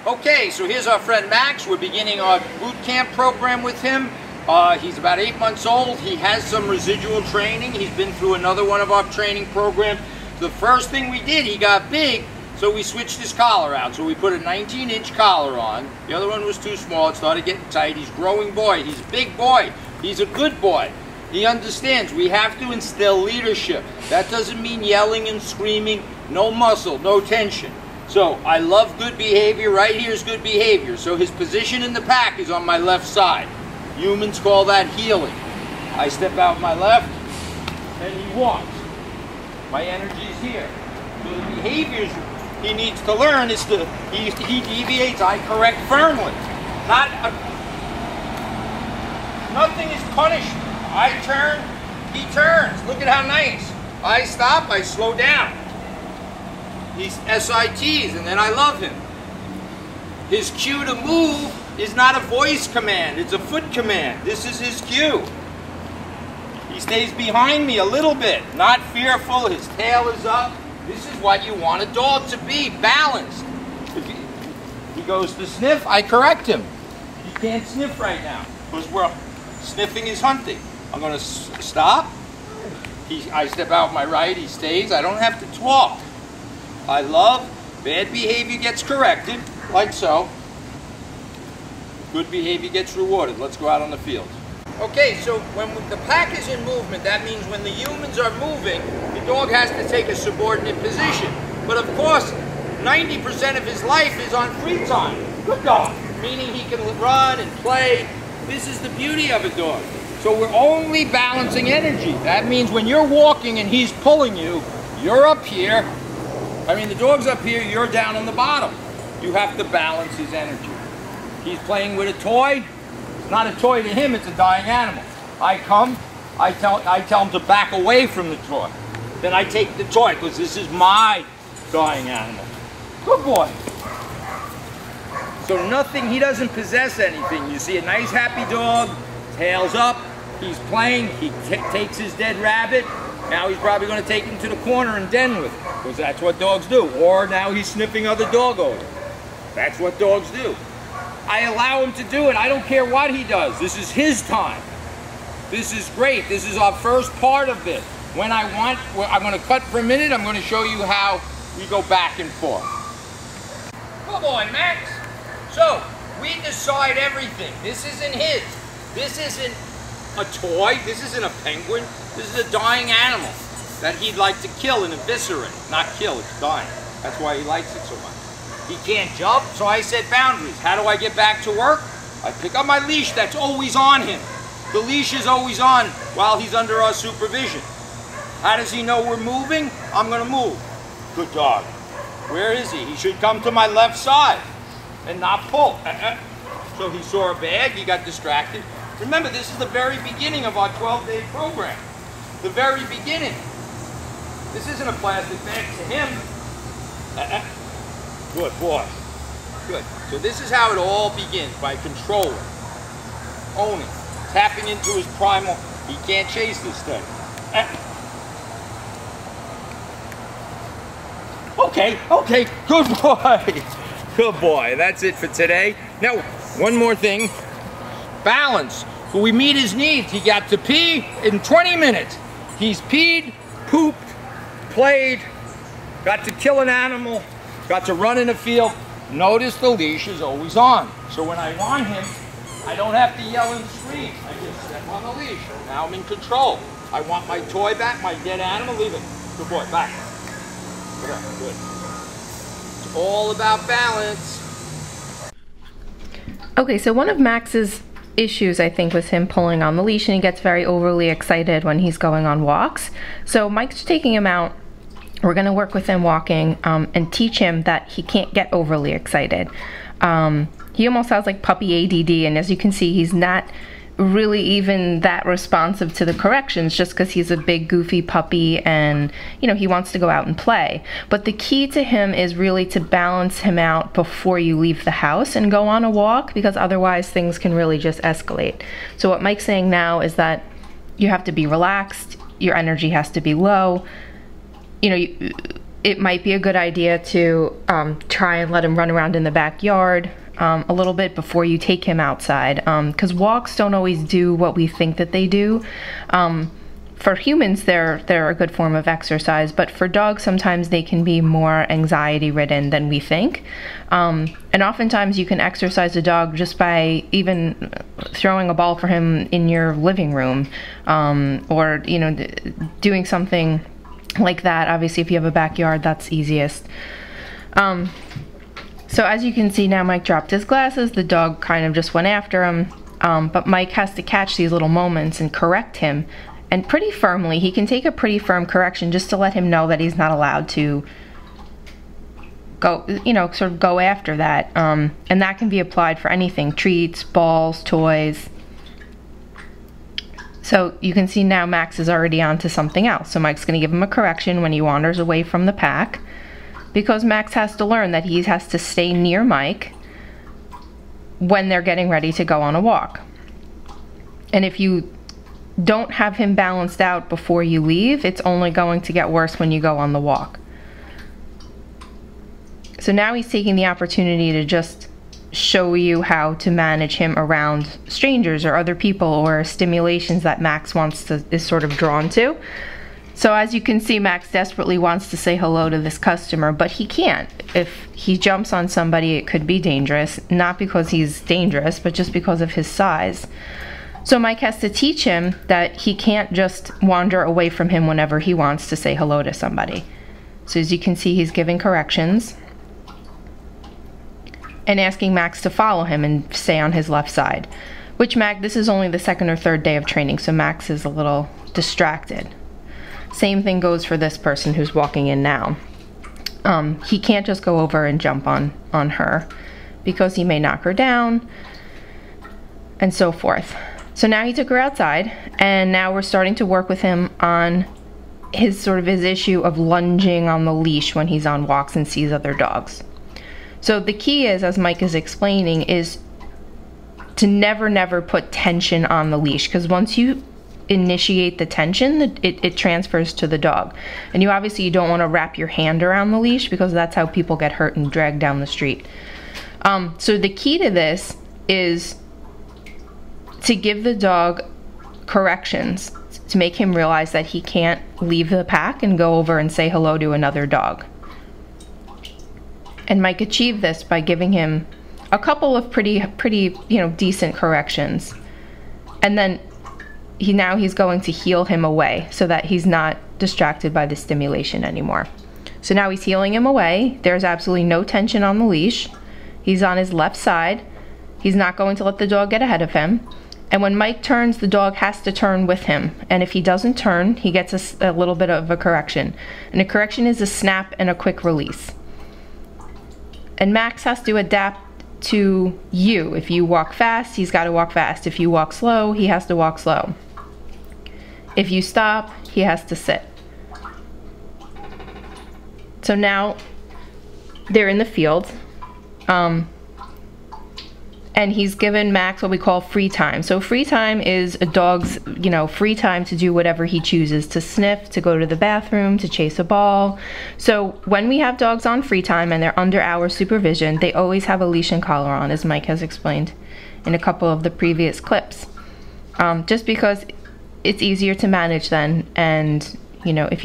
Okay, so here's our friend Max. We're beginning our boot camp program with him. He's about 8 months old. He has some residual training. He's been through another one of our training programs. The first thing we did, he got big, so we switched his collar out. So we put a 19-inch collar on. The other one was too small. It started getting tight. He's a growing boy. He's a big boy. He's a good boy. He understands we have to instill leadership. That doesn't mean yelling and screaming. No muscle, no tension. So I love good behavior. Right here is good behavior. So his position in the pack is on my left side. Humans call that healing. I step out my left and he walks. My energy is here. So the behaviors he needs to learn is to, he deviates, I correct firmly. Nothing is punished. I turn, he turns. Look at how nice. I stop, I slow down. He's SITs, and then I love him. His cue to move is not a voice command, it's a foot command. This is his cue. He stays behind me a little bit, not fearful, his tail is up. This is what you want a dog to be, balanced. If he goes to sniff, I correct him. He can't sniff right now, because sniffing is hunting. I'm going to stop. I step out my right, he stays. I don't have to talk. I love, bad behavior gets corrected, like so. Good behavior gets rewarded. Let's go out on the field. Okay, so when the pack is in movement, that means when the humans are moving, the dog has to take a subordinate position. But of course, 90% of his life is on free time. Good dog. Meaning he can run and play. This is the beauty of a dog. So we're only balancing energy. That means when you're walking and he's pulling you, you're up here. I mean, the dog's up here, you're down on the bottom. You have to balance his energy. He's playing with a toy. It's not a toy to him, it's a dying animal. I come, I tell him to back away from the toy. Then I take the toy, because this is my dying animal. Good boy. So nothing, he doesn't possess anything. You see a nice happy dog, tail's up, he's playing, he takes his dead rabbit. Now he's probably going to take him to the corner and den with him, because that's what dogs do. Or now he's sniffing other dog odor. That's what dogs do. I allow him to do it. I don't care what he does. This is his time. This is great. This is our first part of this. When I'm going to cut for a minute. I'm going to show you how we go back and forth. Good boy, Max. So, we decide everything. This isn't his. This isn't a toy. This isn't a penguin. This is a dying animal that he'd like to kill and eviscerate. Not kill, it's dying. That's why he likes it so much. He can't jump, so I set boundaries. How do I get back to work? I pick up my leash that's always on him. The leash is always on while he's under our supervision. How does he know we're moving? I'm going to move. Good dog. Where is he? He should come to my left side and not pull. So he saw a bag, he got distracted. Remember, this is the very beginning of our 12-day program. The very beginning. This isn't a plastic bag to him. Good boy. Good. So this is how it all begins, by controlling, owning, tapping into his primal. He can't chase this thing. Okay, good boy. Good boy. That's it for today. Now, one more thing. Balance. When we meet his needs, he got to pee in 20 minutes. He's peed, pooped, played, got to kill an animal, got to run in a field. Notice the leash is always on. So when I want him, I don't have to yell and scream. I just step on the leash. Now I'm in control. I want my toy back, my dead animal, leave it. Good boy, back. Good. It's all about balance. Okay, so one of Max's issues, I think, was him pulling on the leash, and he gets very overly excited when he's going on walks. So Mike's taking him out. We're going to work with him walking and teach him that he can't get overly excited. He almost has like puppy ADD, and as you can see, he's not really even that responsive to the corrections just because he's a big goofy puppy and, you know, he wants to go out and play. But the key to him is really to balance him out before you leave the house and go on a walk, because otherwise things can really just escalate. So what Mike's saying now is that you have to be relaxed, your energy has to be low. You know, it might be a good idea to try and let him run around in the backyard a little bit before you take him outside, because walks don't always do what we think that they do. For humans, they're a good form of exercise, but for dogs, sometimes they can be more anxiety-ridden than we think. And oftentimes you can exercise a dog just by even throwing a ball for him in your living room, or, you know, doing something like that. Obviously, if you have a backyard, that's easiest. So as you can see now, Mike dropped his glasses. The dog kind of just went after him, but Mike has to catch these little moments and correct him. And pretty firmly, he can take a pretty firm correction just to let him know that he's not allowed to go, you know, sort of go after that. And that can be applied for anything, treats, balls, toys. So you can see now Max is already on to something else. So Mike's gonna give him a correction when he wanders away from the pack, because Max has to learn that he has to stay near Mike when they're getting ready to go on a walk. And if you don't have him balanced out before you leave, it's only going to get worse when you go on the walk. So now he's taking the opportunity to just show you how to manage him around strangers or other people or stimulations that Max is sort of drawn to. So as you can see, Max desperately wants to say hello to this customer, but he can't. If he jumps on somebody, it could be dangerous, not because he's dangerous, but just because of his size. So Mike has to teach him that he can't just wander away from him whenever he wants to say hello to somebody. So as you can see, he's giving corrections and asking Max to follow him and stay on his left side, which this is only the second or third day of training, so Max is a little distracted. Same thing goes for this person who's walking in now. He can't just go over and jump on her because he may knock her down and so forth. So now he took her outside, and now we're starting to work with him on his issue of lunging on the leash when he's on walks and sees other dogs. So the key is, as Mike is explaining, is to never put tension on the leash, because once you initiate the tension, it transfers to the dog. And you obviously don't want to wrap your hand around the leash, because that's how people get hurt and dragged down the street. So the key to this is to give the dog corrections to make him realize that he can't leave the pack and go over and say hello to another dog. And Mike achieved this by giving him a couple of pretty decent corrections. And then he's going to heel him away so that he's not distracted by the stimulation anymore. So now he's heeling him away. There's absolutely no tension on the leash. He's on his left side. He's not going to let the dog get ahead of him. And when Mike turns, the dog has to turn with him. And if he doesn't turn, he gets a little bit of a correction. And a correction is a snap and a quick release. And Max has to adapt to you. If you walk fast, he's got to walk fast. If you walk slow, he has to walk slow. If you stop, he has to sit. So now they're in the field. And he's given Max what we call free time. So free time is a dog's, free time to do whatever he chooses, to sniff, to go to the bathroom, to chase a ball. So when we have dogs on free time and they're under our supervision, they always have a leash and collar on, as Mike has explained in a couple of the previous clips. Just because it's easier to manage then, and if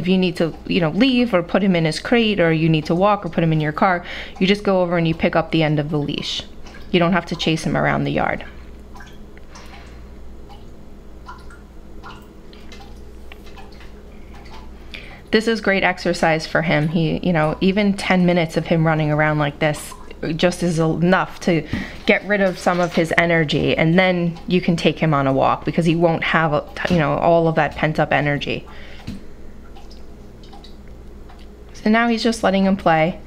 you need to, leave or put him in his crate, or you need to walk or put him in your car, you just go over and you pick up the end of the leash. You don't have to chase him around the yard. This is great exercise for him. Even 10 minutes of him running around like this just is enough to get rid of some of his energy, and then you can take him on a walk because he won't have, all of that pent up energy. So now he's just letting him play.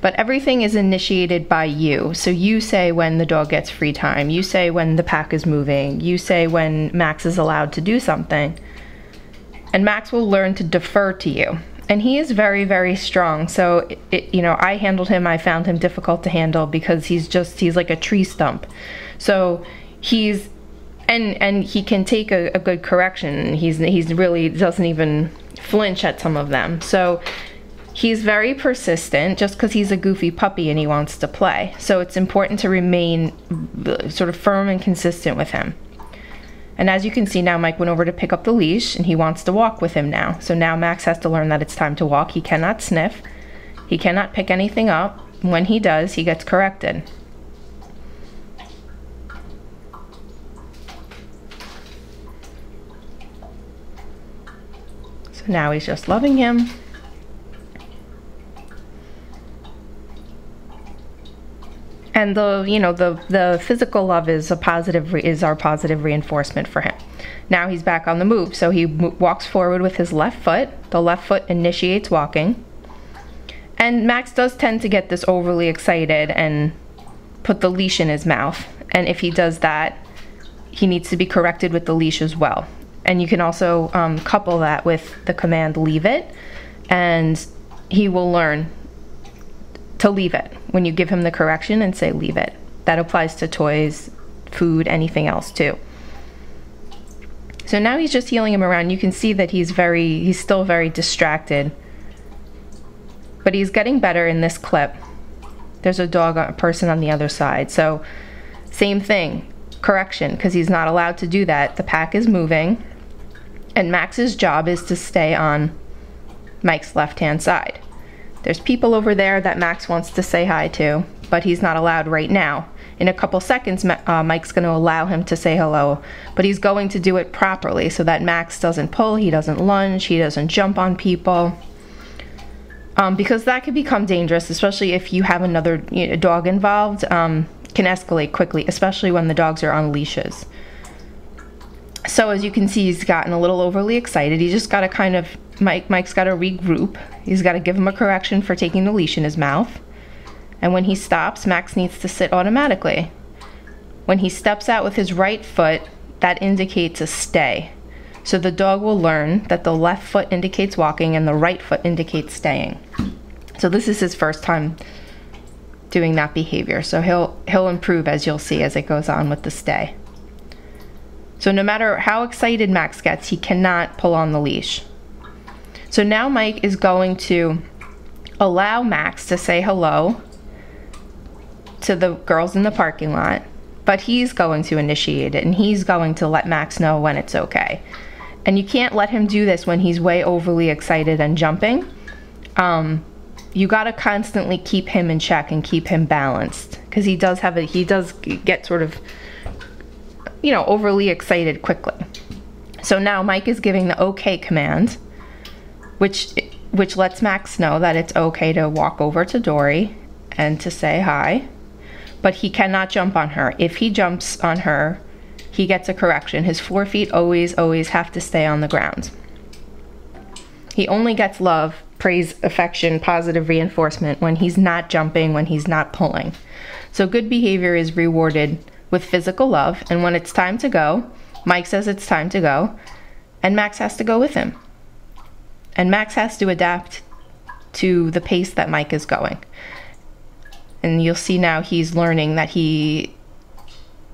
But everything is initiated by you. So you say when the dog gets free time. You say when the pack is moving. You say when Max is allowed to do something. And Max will learn to defer to you. And he is very, very strong. So, I handled him. I found him difficult to handle because he's like a tree stump. So he's And he can take a good correction. He's really doesn't even flinch at some of them. So he's very persistent just because he's a goofy puppy and he wants to play. So it's important to remain sort of firm and consistent with him. And as you can see now, Mike went over to pick up the leash and he wants to walk with him now. So now Max has to learn that it's time to walk. He cannot sniff. He cannot pick anything up. When he does, he gets corrected. So now he's just loving him. And the physical love is our positive reinforcement for him. Now he's back on the move, so he walks forward with his left foot. The left foot initiates walking. And Max does tend to get this overly excited and put the leash in his mouth. And if he does that, he needs to be corrected with the leash as well. And you can also couple that with the command leave it, and he will learn to leave it when you give him the correction and say leave it. That applies to toys, food, anything else too. So now he's just heeling him around. You can see that he's still very distracted, but he's getting better in this clip. There's a person on the other side. So same thing, correction, because he's not allowed to do that. The pack is moving, and Max's job is to stay on Mike's left-hand side. There's people over there that Max wants to say hi to, but he's not allowed right now. In a couple seconds, Mike's going to allow him to say hello, but he's going to do it properly so that Max doesn't pull, he doesn't lunge, he doesn't jump on people. Because that could become dangerous, especially if you have another dog involved. Can escalate quickly, especially when the dogs are on leashes. So as you can see, he's gotten a little overly excited. He just got to Mike's got to regroup. He's got to give him a correction for taking the leash in his mouth. And when he stops, Max needs to sit automatically. When he steps out with his right foot, that indicates a stay. So the dog will learn that the left foot indicates walking and the right foot indicates staying. So this is his first time doing that behavior. So he'll improve, as you'll see, as it goes on with the stay. So no matter how excited Max gets, he cannot pull on the leash. So now Mike is going to allow Max to say hello to the girls in the parking lot, but he's going to initiate it, and he's going to let Max know when it's okay. And you can't let him do this when he's way overly excited and jumping. You got to constantly keep him in check and keep him balanced, because he does get sort of, overly excited quickly. So now Mike is giving the okay command, which lets Max know that it's okay to walk over to Dory and to say hi, but he cannot jump on her. If he jumps on her, he gets a correction. His 4 feet always have to stay on the ground. He only gets love, praise, affection, positive reinforcement when he's not jumping, when he's not pulling. So good behavior is rewarded with physical love, and when it's time to go, Mike says it's time to go, and Max has to go with him. And Max has to adapt to the pace that Mike is going. And you'll see now he's learning that he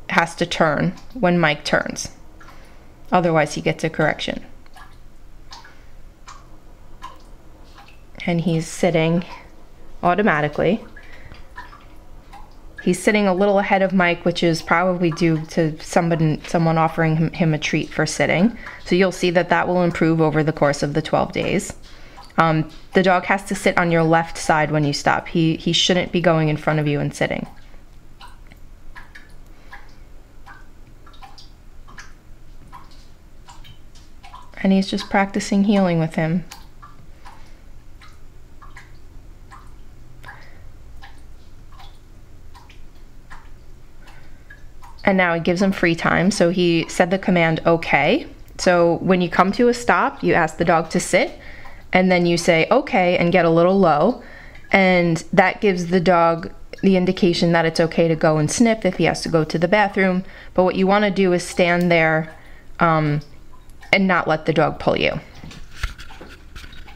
has to turn when Mike turns. Otherwise he gets a correction. And he's sitting automatically. He's sitting a little ahead of Mike, which is probably due to someone offering him a treat for sitting. So you'll see that will improve over the course of the 12 days. The dog has to sit on your left side when you stop. He shouldn't be going in front of you and sitting. And he's just practicing heeling with him. And now he gives him free time. So he said the command okay. So when you come to a stop, you ask the dog to sit, and then you say okay and get a little low, and that gives the dog the indication that it's okay to go and sniff if he has to go to the bathroom. But what you want to do is stand there and not let the dog pull you.